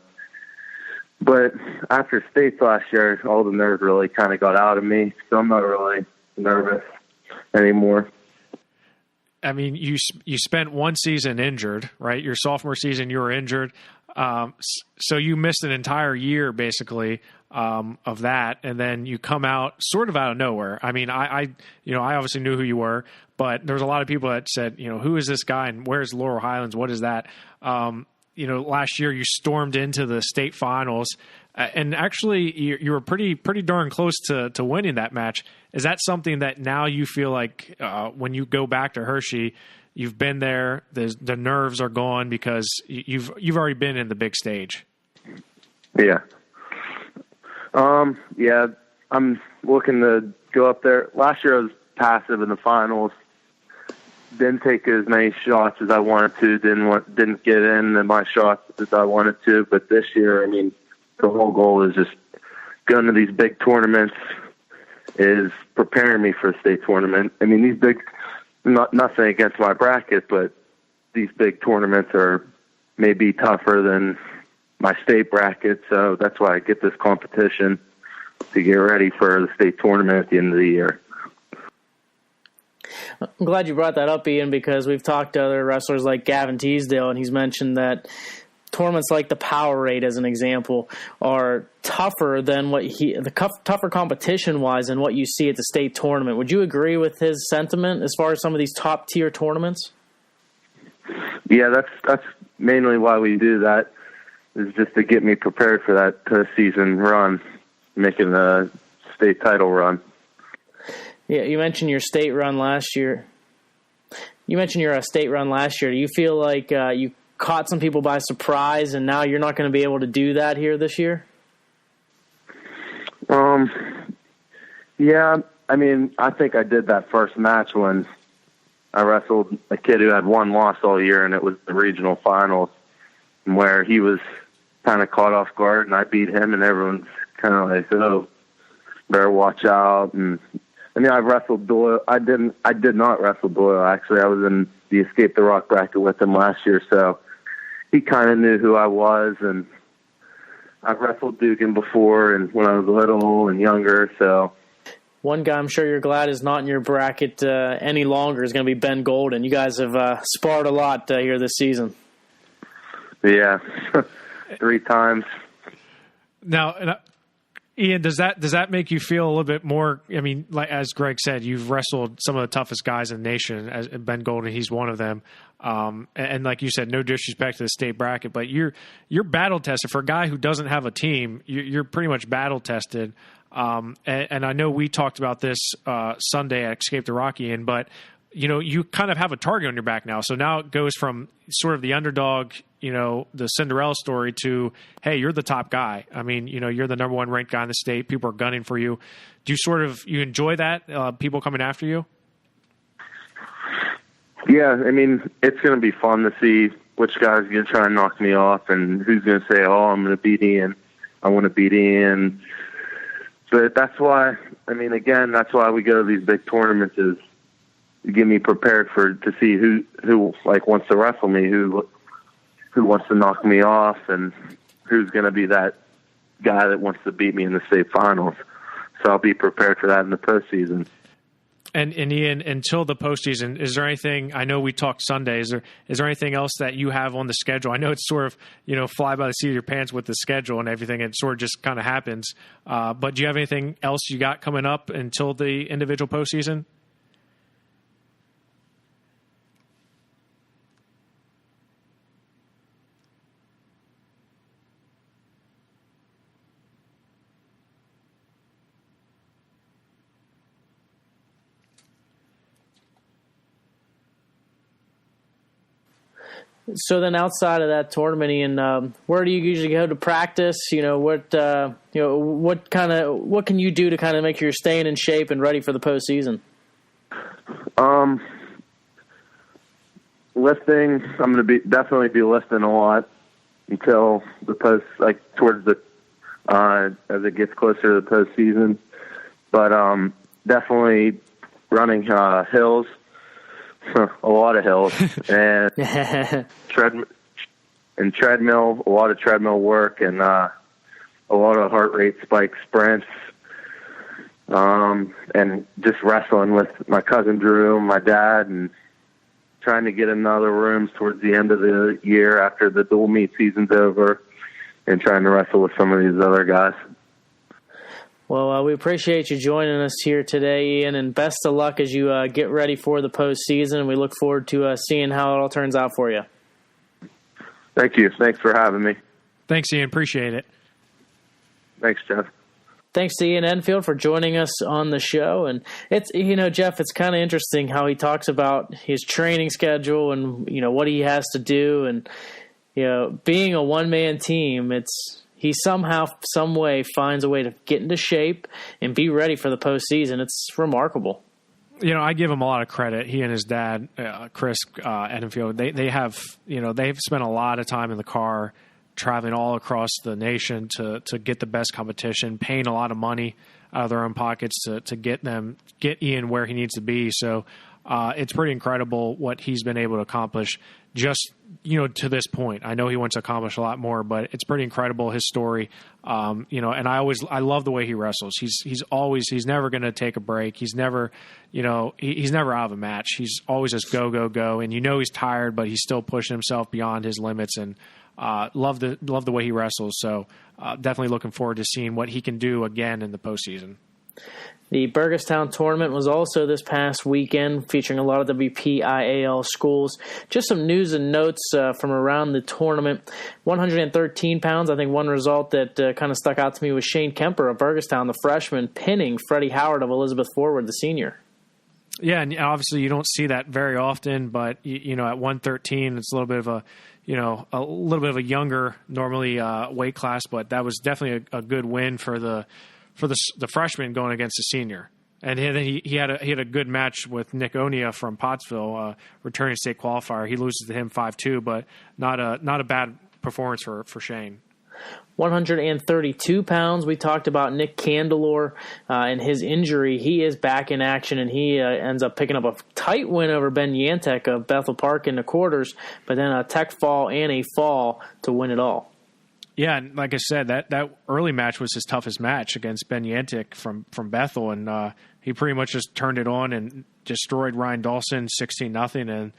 But after states last year, all the nerves really kind of got out of me, so I'm not really nervous anymore. I mean, you spent one season injured, right? Your sophomore season, you were injured. So you missed an entire year basically of that, and then you come out sort of out of nowhere. I mean, I obviously knew who you were, but there was a lot of people that said, who is this guy and where's Laurel Highlands? What is that? Last year you stormed into the state finals, and actually you were pretty darn close to winning that match. Is that something that now you feel like when you go back to Hershey, you've been there, the nerves are gone because you've already been in the big stage? Yeah. Yeah, I'm looking to go up there. Last year I was passive in the finals. Didn't take as many shots as I wanted to. Didn't get in my shots as I wanted to. But this year, I mean, the whole goal is just going to these big tournaments, is preparing me for a state tournament. I mean, these big, nothing against my bracket, but these big tournaments are maybe tougher than my state bracket. So that's why I get this competition to get ready for the state tournament at the end of the year. I'm glad you brought that up, Ian, because we've talked to other wrestlers like Gavin Teasdale, and he's mentioned that tournaments like the Power08, as an example, are tougher than tougher competition-wise than what you see at the state tournament. Would you agree with his sentiment as far as some of these top-tier tournaments? Yeah, that's mainly why we do that, is just to get me prepared for that postseason run, making a state title run. Yeah, you mentioned your state run last year. Do you feel like you caught some people by surprise and now you're not going to be able to do that here this year? Yeah, I mean, I think I did that first match when I wrestled a kid who had one loss all year, and it was the regional finals, where he was kind of caught off guard, and I beat him, and everyone's kind of like, oh, better watch out. And I mean, I've wrestled Doyle. I did not wrestle Doyle, actually. I was in the Escape the Rock bracket with him last year, so he kind of knew who I was, and I've wrestled Dugan before, and when I was little and younger, so. One guy I'm sure you're glad is not in your bracket any longer is going to be Ben Golden. You guys have sparred a lot here this season. Yeah, 3 times. Now, Ian, does that make you feel a little bit more? I mean, like as Greg said, you've wrestled some of the toughest guys in the nation. As Ben Golden, he's one of them. And like you said, no disrespect to the state bracket, but you're battle tested for a guy who doesn't have a team. You're pretty much battle tested. And I know we talked about this Sunday at Escape the Rock, Ian, but you kind of have a target on your back now. So now it goes from sort of the underdog, the Cinderella story to, hey, you're the top guy. I mean, you're the number 1 ranked guy in the state. People are gunning for you. Do you enjoy that? People coming after you? Yeah. I mean, it's going to be fun to see which guy's going to try and knock me off and who's going to say, oh, I'm going to beat Ian. I want to beat Ian. But that's why, I mean, again, that's why we go to these big tournaments, is to get me prepared to see who like wants to wrestle me, who wants to knock me off, and who's going to be that guy that wants to beat me in the state finals. So I'll be prepared for that in the postseason. And Ian, until the postseason, is there anything? I know we talked Sunday. Is there anything else that you have on the schedule? I know it's sort of fly by the seat of your pants with the schedule and everything. It sort of just kind of happens. But do you have anything else you got coming up until the individual postseason? So then, outside of that tournament, Ian, where do you usually go to practice? What can you do to kind of make sure you're staying in shape and ready for the postseason? Lifting. I'm going to definitely be lifting a lot until the towards the as it gets closer to the postseason. But definitely running hills. A lot of hills and treadmill, a lot of treadmill work and a lot of heart rate spike sprints, and just wrestling with my cousin Drew, my dad, and trying to get in other rooms towards the end of the year after the dual meet season's over, and trying to wrestle with some of these other guys. Well, we appreciate you joining us here today, Ian, and best of luck as you get ready for the postseason. We look forward to seeing how it all turns out for you. Thank you. Thanks for having me. Thanks, Ian. Appreciate it. Thanks, Jeff. Thanks to Ian Edenfield for joining us on the show. And it's, Jeff, it's kind of interesting how he talks about his training schedule and, what he has to do. And, being a one-man team, he somehow, some way finds a way to get into shape and be ready for the postseason. It's remarkable. I give him a lot of credit. He and his dad, Chris Edenfield, they've spent a lot of time in the car, traveling all across the nation to get the best competition, paying a lot of money out of their own pockets to get Ian where he needs to be. So it's pretty incredible what he's been able to accomplish just, to this point. I know he wants to accomplish a lot more, but it's pretty incredible, his story. And I love the way he wrestles. He's never going to take a break. He's never, he's never out of a match. He's always just go, go, go. And he's tired, but he's still pushing himself beyond his limits, and love the way he wrestles. So definitely looking forward to seeing what he can do again in the postseason. The Burgettstown tournament was also this past weekend, featuring a lot of WPIAL schools. Just some news and notes from around the tournament. 113 pounds. I think one result that kind of stuck out to me was Shane Kemper of Burgettstown, the freshman, pinning Freddie Howard of Elizabeth Forward, the senior. Yeah, and obviously you don't see that very often, but at 113, it's a little bit of a younger normally weight class, but that was definitely a good win for the freshman going against the senior. And then he had a good match with Nick Onia from Pottsville, returning state qualifier. He loses to him 5-2, but not a bad performance for Shane. 132 pounds. We talked about Nick Candelore and his injury. He is back in action, and he ends up picking up a tight win over Ben Yantek of Bethel Park in the quarters, but then a tech fall and a fall to win it all. Yeah, and like I said, that early match was his toughest match against Ben Yantek from Bethel, and he pretty much just turned it on and destroyed Ryan Dawson 16-0, and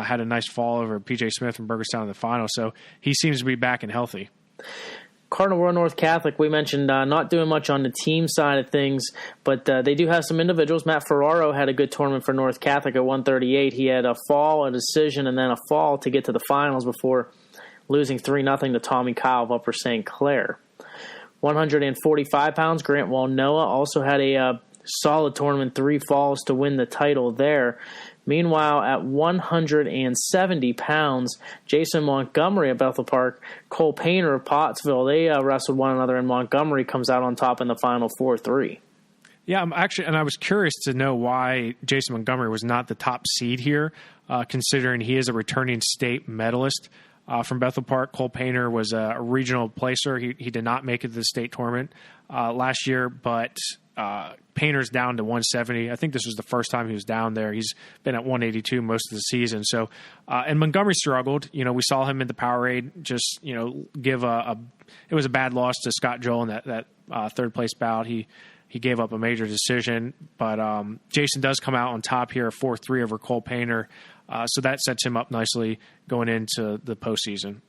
had a nice fall over PJ Smith from Burgettstown in the final. So he seems to be back and healthy. Cardinal Royal North Catholic, we mentioned not doing much on the team side of things, but they do have some individuals. Matt Ferraro had a good tournament for North Catholic at 138. He had a fall, a decision, and then a fall to get to the finals before losing 3-0 to Tommy Kyle of Upper St. Clair. 145 pounds, Grant Walnoa also had a solid tournament, 3 falls to win the title there. Meanwhile, at 170 pounds, Jason Montgomery of Bethel Park, Cole Painter of Pottsville, they wrestled one another, and Montgomery comes out on top in the final 4-3. Yeah, I was curious to know why Jason Montgomery was not the top seed here, considering he is a returning state medalist. From Bethel Park, Cole Painter was a regional placer. He did not make it to the state tournament last year, but Painter's down to 170. I think this was the first time he was down there. He's been at 182 most of the season. So, and Montgomery struggled. We saw him in the Powerade just give it was a bad loss to Scott Joel in that third place bout. He he gave up a major decision. But Jason does come out on top here, 4-3 over Cole Painter. So that sets him up nicely going into the postseason.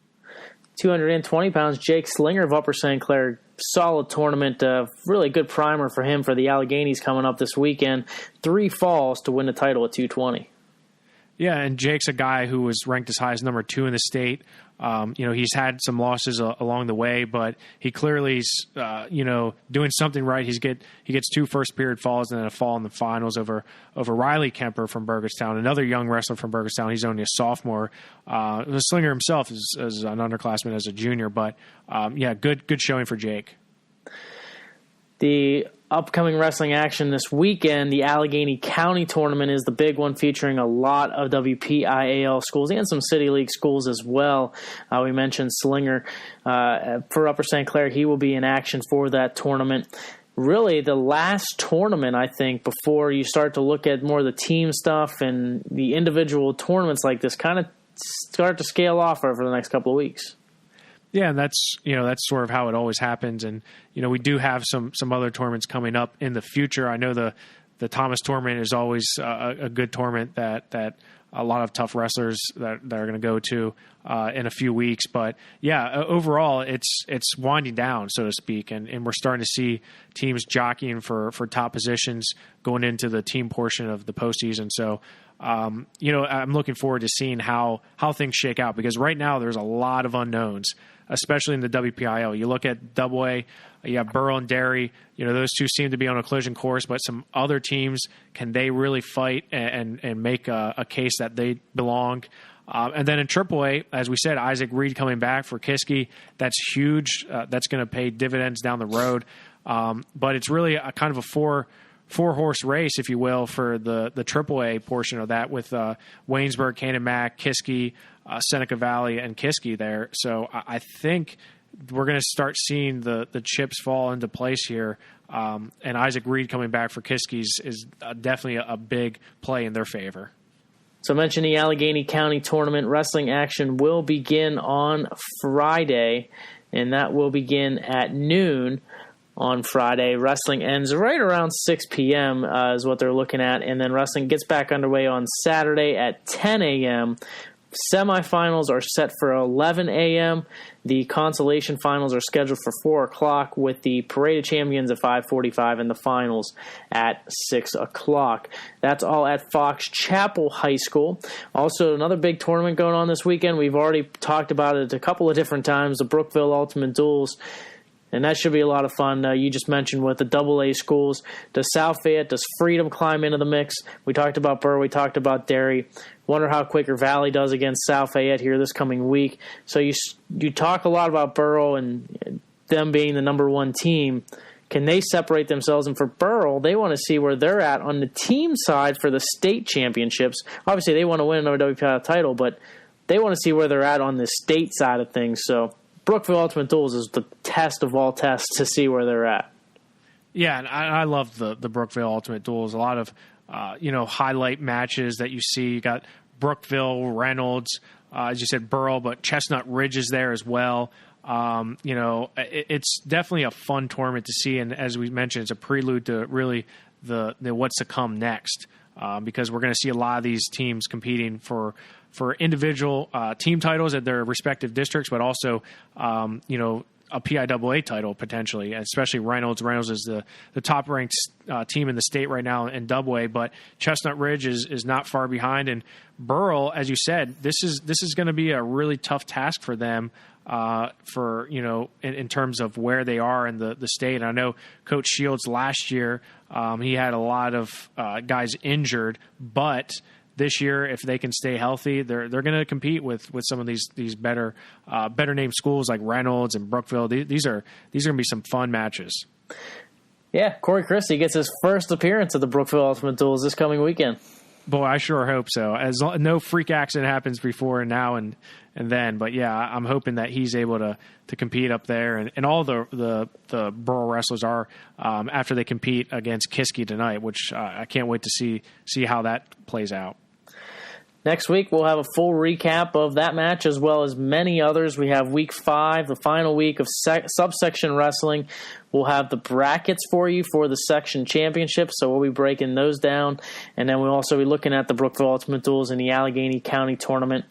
220 pounds, Jake Slinger of Upper St. Clair. Solid tournament, really good primer for him for the Alleghenies coming up this weekend. 3 falls to win the title at 220. Yeah, and Jake's a guy who was ranked as high as number 2 in the state. He's had some losses along the way, but he clearly is, doing something right. He gets 2 first-period falls and then a fall in the finals over Riley Kemper from Burgettstown, another young wrestler from Burgettstown. He's only a sophomore. The Slinger himself is an underclassman as a junior, but good showing for Jake. The upcoming wrestling action this weekend, the Allegheny County Tournament is the big one, featuring a lot of WPIAL schools and some City League schools as well. We mentioned Slinger for Upper St. Clair. He will be in action for that tournament. Really, the last tournament, I think, before you start to look at more of the team stuff and the individual tournaments like this kind of start to scale off over the next couple of weeks. Yeah, and that's sort of how it always happens. And, we do have some other tournaments coming up in the future. I know the Thomas tournament is always a good tournament that a lot of tough wrestlers that are going to go to in a few weeks. But, yeah, overall, it's winding down, so to speak, and we're starting to see teams jockeying for top positions going into the team portion of the postseason. So, I'm looking forward to seeing how things shake out, because right now there's a lot of unknowns, especially in the WPIAL. You look at AA, you have Burrell and Derry. Those two seem to be on a collision course, but some other teams, can they really fight and make a case that they belong? And then in AAA, as we said, Isaac Reid coming back for Kiski. That's huge. That's going to pay dividends down the road. But it's really a kind of a four-horse race, if you will, for the AAA portion of that, with Waynesburg, Cannon Mac, Kiski, Seneca Valley, and Kiski there. So I think we're going to start seeing the chips fall into place here. And Isaac Reid coming back for Kiski is definitely a big play in their favor. So I mentioned the Allegheny County Tournament. Wrestling action will begin on Friday, and that will begin at noon on Friday. Wrestling ends right around 6 p.m. Is what they're looking at, and then wrestling gets back underway on Saturday at 10 a.m. Semifinals are set for 11 a.m. The consolation finals are scheduled for 4 o'clock, with the Parade of Champions at 5:45 and the finals at 6 o'clock. That's all at Fox Chapel High School. Also, another big tournament going on this weekend. We've already talked about it a couple of different times, the Brookville Ultimate Duels. And that should be a lot of fun. You just mentioned with the AA schools. Does South Fayette, does Freedom climb into the mix? We talked about Burr. We talked about Derry. Wonder how Quaker Valley does against South Fayette here this coming week. So you talk a lot about Burrow and them being the number 1 team. Can they separate themselves? And for Burrow, they want to see where they're at on the team side for the state championships. Obviously, they want to win another WPIAL title, but they want to see where they're at on the state side of things. So Brookville Ultimate Duels is the test of all tests to see where they're at. Yeah, and I love the Brookville Ultimate Duels. A lot of highlight matches that you see. You got Brookville, Reynolds, as you said, Burrell, but Chestnut Ridge is there as well. It's definitely a fun tournament to see, and as we mentioned, it's a prelude to really the what's to come next, because we're going to see a lot of these teams competing for individual team titles at their respective districts, but also, a PIAA title potentially, especially Reynolds. Reynolds is the top-ranked team in the state right now in AA, but Chestnut Ridge is not far behind. And Burrell, as you said, this is going to be a really tough task for them in terms of where they are in the state. And I know Coach Shields last year, he had a lot of guys injured, but this year, if they can stay healthy, they're going to compete with some of these better named schools like Reynolds and Brookville. These are going to be some fun matches. Yeah, Corey Christie gets his first appearance at the Brookville Ultimate Duels this coming weekend. Boy, I sure hope so. No freak accident happens before and now and then, but yeah, I'm hoping that he's able to compete up there, and all the Burrell wrestlers are after they compete against Kiski tonight, which I can't wait to see how that plays out. Next week, we'll have a full recap of that match as well as many others. We have Week 5, the final week of subsection wrestling. We'll have the brackets for you for the section championship, so we'll be breaking those down. And then we'll also be looking at the Brookville Ultimate Duels in the Allegheny County Tournament.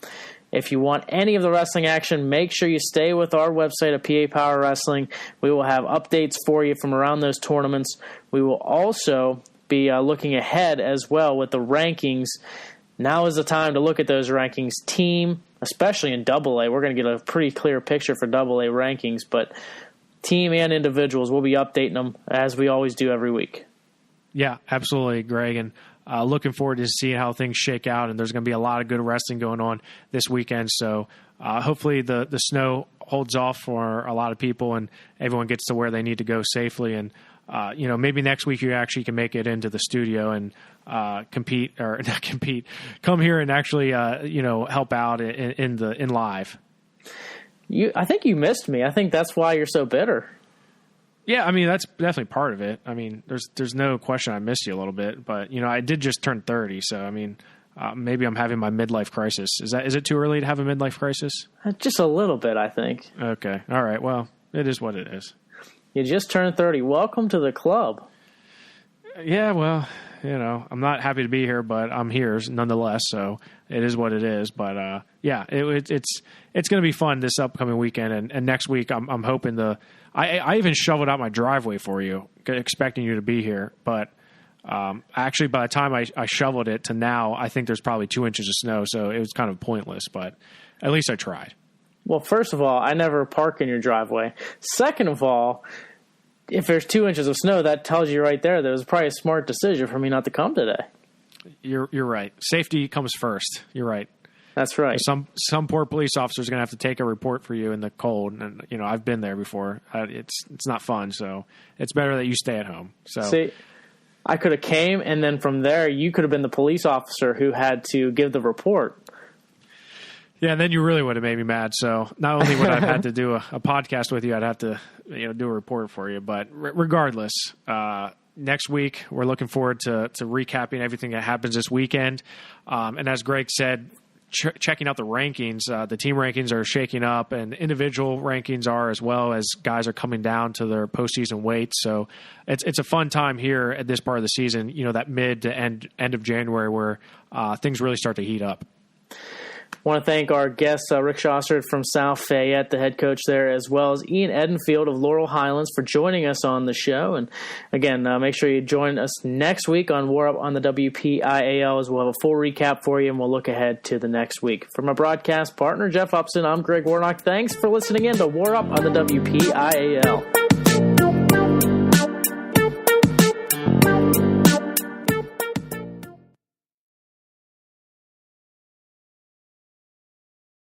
If you want any of the wrestling action, make sure you stay with our website at PA Power Wrestling. We will have updates for you from around those tournaments. We will also be looking ahead as well with the rankings. Now is the time to look at those rankings. Team, especially in AA, we're going to get a pretty clear picture for AA rankings, but team and individuals, we'll be updating them as we always do every week. Yeah, absolutely, Greg. And looking forward to seeing how things shake out. And there's going to be a lot of good wrestling going on this weekend. So hopefully the snow holds off for a lot of people and everyone gets to where they need to go safely. And, maybe next week you actually can make it into the studio and come here and actually, help out in live. I think you missed me. I think that's why you're so bitter. Yeah, I mean, that's definitely part of it. I mean, there's no question I missed you a little bit, but, I did just turn 30, so, I mean, maybe I'm having my midlife crisis. Is it too early to have a midlife crisis? Just a little bit, I think. Okay. All right. Well, it is what it is. You just turned 30. Welcome to the club. Yeah, well, I'm not happy to be here, but I'm here nonetheless, so it is what it is. But, it's going to be fun this upcoming weekend, and next week I'm hoping I even shoveled out my driveway for you, expecting you to be here. But actually, by the time I shoveled it to now, I think there's probably 2 inches of snow, so it was kind of pointless. But at least I tried. Well, first of all, I never park in your driveway. Second of all, if there's 2 inches of snow, that tells you right there that it was probably a smart decision for me not to come today. You're right. Safety comes first. You're right. That's right. Some poor police officer is going to have to take a report for you in the cold, and I've been there before. It's not fun, so it's better that you stay at home. So see, I could have came, and then from there you could have been the police officer who had to give the report. Yeah, and then you really would have made me mad. So not only would I have had to do a podcast with you, I'd have to do a report for you. But regardless, next week we're looking forward to recapping everything that happens this weekend. And as Greg said, checking out the rankings, the team rankings are shaking up, and individual rankings are as well, as guys are coming down to their postseason weights. So it's a fun time here at this part of the season. That mid to end of January where things really start to heat up. I want to thank our guest, Rick Chaussard from South Fayette, the head coach there, as well as Ian Edenfield of Laurel Highlands for joining us on the show. And again, make sure you join us next week on WarUp on the WPIAL, as we'll have a full recap for you, and we'll look ahead to the next week. For my broadcast partner, Jeff Upson, I'm Greg Warnock. Thanks for listening in to WarUp on the WPIAL.